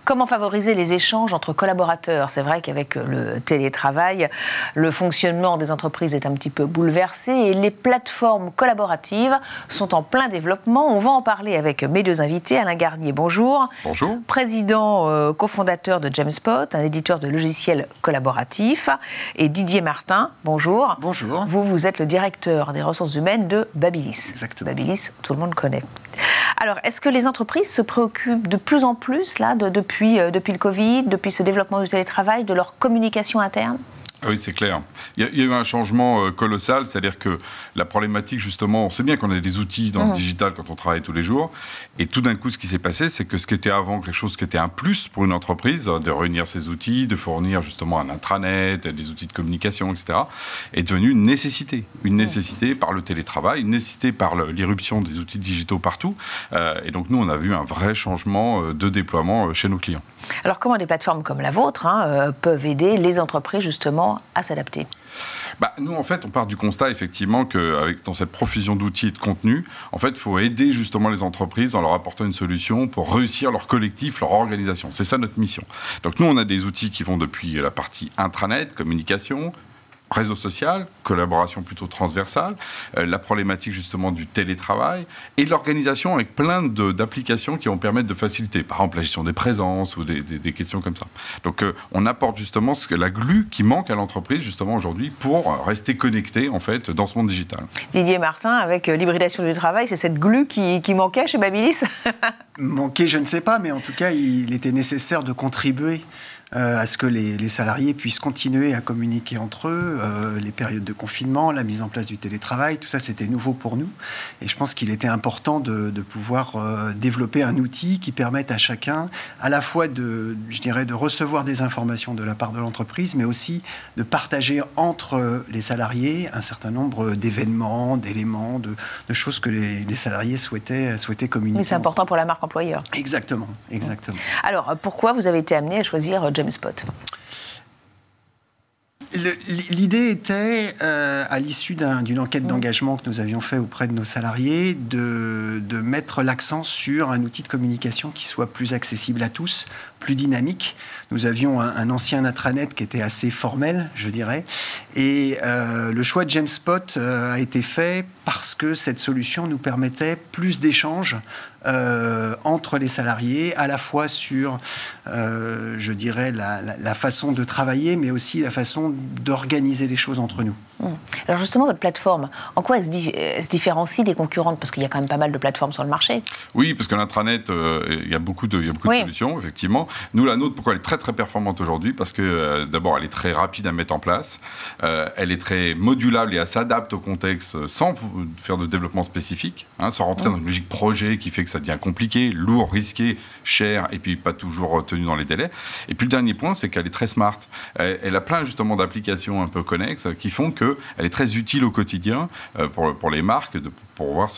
Comment favoriser les échanges entre collaborateurs? C'est vrai qu'avec le télétravail, le fonctionnement des entreprises est un petit peu bouleversé et les plateformes collaboratives sont en plein développement. On va en parler avec mes deux invités. Alain Garnier, bonjour. Bonjour. Président cofondateur de Jamspot, un éditeur de logiciels collaboratifs. Et Didier Martin, bonjour. Bonjour. Vous êtes le directeur des ressources humaines de Babilis. Exactement. Babilis, tout le monde connaît. Alors, est-ce que les entreprises se préoccupent de plus en plus, là, depuis le Covid, depuis ce développement du télétravail, de leur communication interne ? Oui, c'est clair. Il y a eu un changement colossal, c'est-à-dire que la problématique, justement, on sait bien qu'on a des outils dans le digital quand on travaille tous les jours, et tout d'un coup, ce qui s'est passé, c'est que ce qui était avant quelque chose qui était un plus pour une entreprise, de réunir ses outils, de fournir justement un intranet, des outils de communication, etc., est devenu une nécessité par le télétravail, une nécessité par l'irruption des outils digitaux partout, et donc nous, on a vu un vrai changement de déploiement chez nos clients. Alors, comment des plateformes comme la vôtre peuvent aider les entreprises, justement, à s'adapter? Nous, en fait, on part du constat, effectivement, dans cette profusion d'outils et de contenus, en fait, il faut aider justement les entreprises en leur apportant une solution pour réussir leur collectif, leur organisation. C'est ça notre mission. Donc, nous, on a des outils qui vont depuis la partie intranet, communication, réseau social, collaboration plutôt transversale, la problématique justement du télétravail et l'organisation avec plein d'applications qui vont permettre de faciliter, par exemple la gestion des présences ou des questions comme ça. Donc on apporte justement la glue qui manque à l'entreprise justement aujourd'hui pour rester connecté en fait dans ce monde digital. Didier Martin, avec l'hybridation du travail, c'est cette glue qui manquait chez Babilis? Manquer, je ne sais pas, mais en tout cas, il était nécessaire de contribuer à ce que les salariés puissent continuer à communiquer entre eux, les périodes de confinement, la mise en place du télétravail, tout ça c'était nouveau pour nous et je pense qu'il était important de pouvoir développer un outil qui permette à chacun à la fois de recevoir des informations de la part de l'entreprise mais aussi de partager entre les salariés un certain nombre d'événements, d'éléments, de choses que les salariés souhaitaient communiquer. Mais c'est important pour la marque employeur. Exactement. Alors pourquoi vous avez été amené à choisir Jamspot? L'idée était, à l'issue d'une enquête d'engagement que nous avions fait auprès de nos salariés, de mettre l'accent sur un outil de communication qui soit plus accessible à tous, plus dynamique. Nous avions un ancien intranet qui était assez formel, je dirais. Et le choix de Jamspot a été fait parce que cette solution nous permettait plus d'échanges entre les salariés, à la fois sur, je dirais, la façon de travailler, mais aussi la façon d'organiser les choses entre nous. Alors justement, votre plateforme, en quoi elle se différencie des concurrentes? Parce qu'il y a quand même pas mal de plateformes sur le marché. Oui, parce que l'intranet, il y a beaucoup de solutions, effectivement. Nous, la nôtre, pourquoi elle est très très performante aujourd'hui? Parce que d'abord, elle est très rapide à mettre en place, elle est très modulable et elle s'adapte au contexte sans faire de développement spécifique, sans rentrer dans une logique projet qui fait que ça devient compliqué, lourd, risqué, cher et puis pas toujours tenu dans les délais. Et puis le dernier point, c'est qu'elle est très smart. Elle a plein justement d'applications un peu connexes qui font qu'elle est très utile au quotidien pour les marques pour pouvoir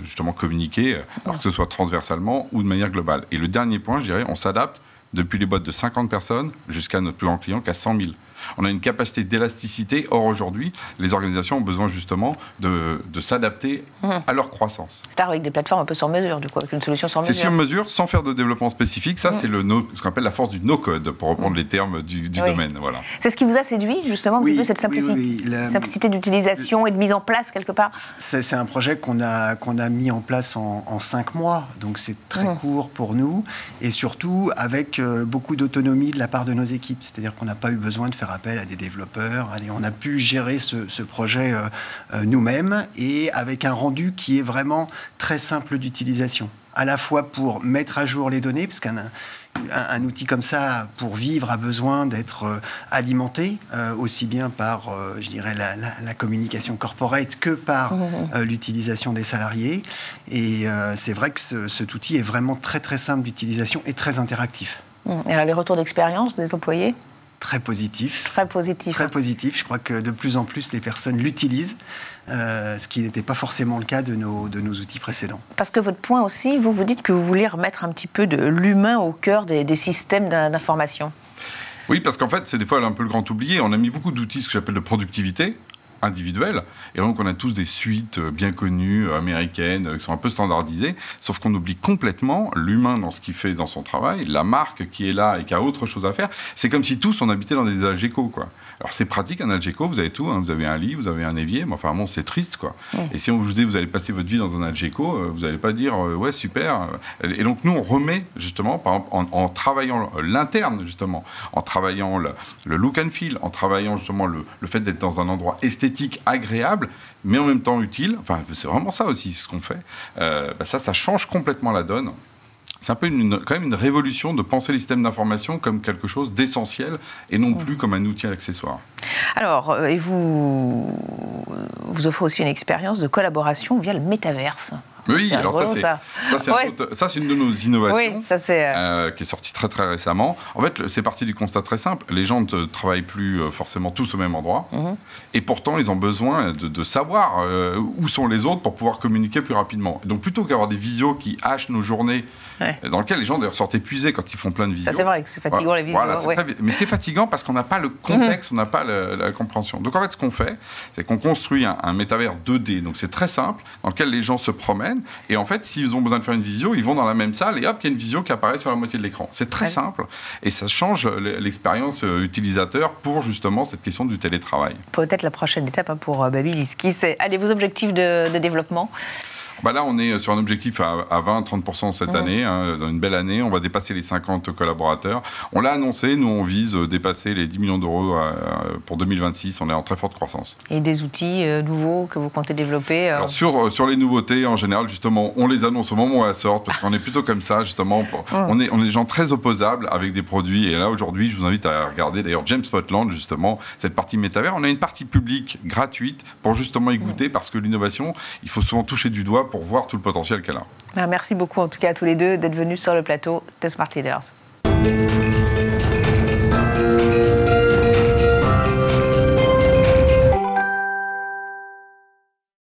justement communiquer, alors que ce soit transversalement ou de manière globale. Et le dernier point, je dirais, on s'adapte depuis les boîtes de 50 personnes jusqu'à notre plus grand client qui a 100 000. On a une capacité d'élasticité. Or, aujourd'hui, les organisations ont besoin justement de s'adapter à leur croissance. C'est-à-dire avec des plateformes un peu sur mesure, du coup, avec une solution sur mesure. C'est sur mesure, sans faire de développement spécifique. Ça, c'est ce qu'on appelle la force du no-code, pour reprendre les termes du domaine. Voilà. C'est ce qui vous a séduit, justement, cette simplicité d'utilisation et de mise en place, quelque part? C'est un projet qu'on a mis en place en 5 mois. Donc, c'est très court pour nous. Et surtout, avec beaucoup d'autonomie de la part de nos équipes. C'est-à-dire qu'on n'a pas eu besoin de faire appel à des développeurs. On a pu gérer ce projet nous-mêmes et avec un rendu qui est vraiment très simple d'utilisation. À la fois pour mettre à jour les données, parce qu'un outil comme ça, pour vivre, a besoin d'être alimenté, aussi bien par, je dirais, la communication corporate que par l'utilisation des salariés. Et c'est vrai que cet outil est vraiment très très simple d'utilisation et très interactif. Et alors les retours d'expérience des employés? Très positif. Très positif. Très positif. Je crois que de plus en plus, les personnes l'utilisent, ce qui n'était pas forcément le cas de nos outils précédents. Parce que votre point aussi, vous dites que vous voulez remettre un petit peu de l'humain au cœur des systèmes d'information. Oui, parce qu'en fait, c'est des fois un peu le grand oublié. On a mis beaucoup d'outils, ce que j'appelle de productivité, individuelles. Et donc, on a tous des suites bien connues, américaines, qui sont un peu standardisées, sauf qu'on oublie complètement l'humain dans ce qu'il fait dans son travail, la marque qui est là et qui a autre chose à faire. C'est comme si tous, on habitait dans des Algeco, quoi. Alors, c'est pratique, un Algeco, vous avez tout, hein, vous avez un lit, vous avez un évier, mais enfin, bon, c'est triste, quoi. Et si on vous dit, vous allez passer votre vie dans un Algeco, vous n'allez pas dire, ouais, super. Et donc, nous, on remet, justement, par exemple, en travaillant l'interne, justement, en travaillant le look and feel, en travaillant, justement, le fait d'être dans un endroit esthétique, agréable, mais en même temps utile. Enfin, c'est vraiment ça aussi, ce qu'on fait. Ça change complètement la donne. C'est un peu quand même une révolution de penser les systèmes d'information comme quelque chose d'essentiel et non plus comme un outil à l'accessoire. Alors, et vous offrez aussi une expérience de collaboration via le métaverse. Oui, alors ça, c'est une de nos innovations qui est sortie très très récemment. En fait, c'est parti du constat très simple. Les gens ne travaillent plus forcément tous au même endroit. Et pourtant, ils ont besoin de savoir où sont les autres pour pouvoir communiquer plus rapidement. Donc, plutôt qu'avoir des visios qui hachent nos journées, dans lesquelles les gens d'ailleurs sortent épuisés quand ils font plein de visios. Ça, c'est vrai que c'est fatigant, les visios. Voilà, mais c'est fatigant parce qu'on n'a pas le contexte, on n'a pas la compréhension. Donc, en fait, ce qu'on fait, c'est qu'on construit un métavers 2D. Donc, c'est très simple, dans lequel les gens se promènent. Et en fait, s'ils ont besoin de faire une visio, ils vont dans la même salle et hop, il y a une visio qui apparaît sur la moitié de l'écran. C'est très simple et ça change l'expérience utilisateur pour justement cette question du télétravail. Peut-être la prochaine étape pour Babyliski, c'est vos objectifs de développement. Là, on est sur un objectif à 20-30% cette année, hein, dans une belle année. On va dépasser les 50 collaborateurs. On l'a annoncé, nous, on vise dépasser les 10 millions d'euros pour 2026. On est en très forte croissance. Et des outils nouveaux que vous comptez développer Alors, sur les nouveautés, en général, justement, on les annonce au moment où elles sortent, parce qu'on est plutôt comme ça, justement. On est des gens très opposables avec des produits. Et là, aujourd'hui, je vous invite à regarder, d'ailleurs, James Spotland, justement, cette partie métavers. On a une partie publique gratuite pour justement y goûter, parce que l'innovation, il faut souvent toucher du doigt pour voir tout le potentiel qu'elle a. Merci beaucoup en tout cas à tous les deux d'être venus sur le plateau de Smart Leaders.